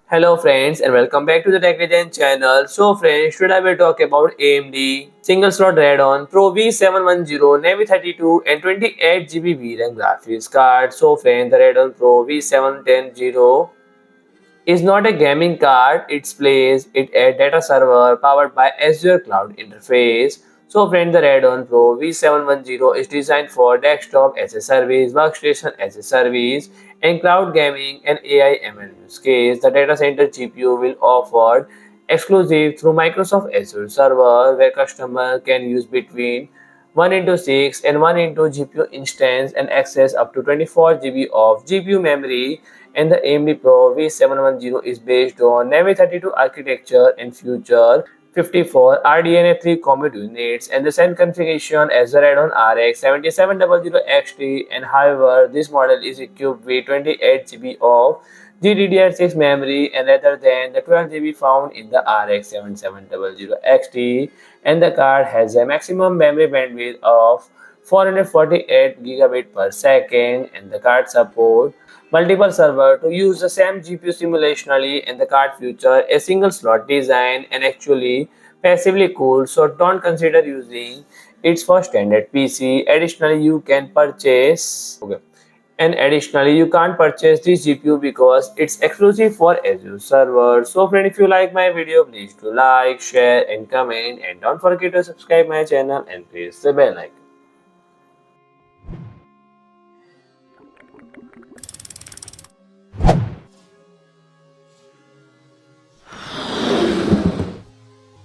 Hello friends and welcome back to the Tech Legend channel. So friends, today I will talk about AMD single slot Radeon PRO V710 Navy 32 and 28 GB VRAM graphics card. So friends, the Radeon PRO V710 is not a gaming card. It plays it a data server powered by Azure Cloud Interface. So friend, the Radeon PRO V710 is designed for desktop as a service, workstation as a service, and cloud gaming and AI ML use case. The data center GPU will offer exclusive through Microsoft Azure server where customer can use between 1 into 6 and 1 into GPU instance and access up to 24 GB of GPU memory, and the AMD PRO V710 is based on Navy 32 architecture and future 54 RDNA 3 compute units and the same configuration as the Radeon RX 7700 XT, and however this model is equipped with 28 GB of GDDR6 memory and rather than the 12 GB found in the RX 7700 XT, and the card has a maximum memory bandwidth of 448 gigabit per second, and the card support multiple servers to use the same GPU simultaneously, and the card feature a single slot design and actually passively cooled, so don't consider using it for standard PC. Additionally, you can purchase and additionally, you can't purchase this GPU because it's exclusive for Azure server. So friend, if you like my video, please do like, share and comment, and don't forget to subscribe my channel and press the bell icon.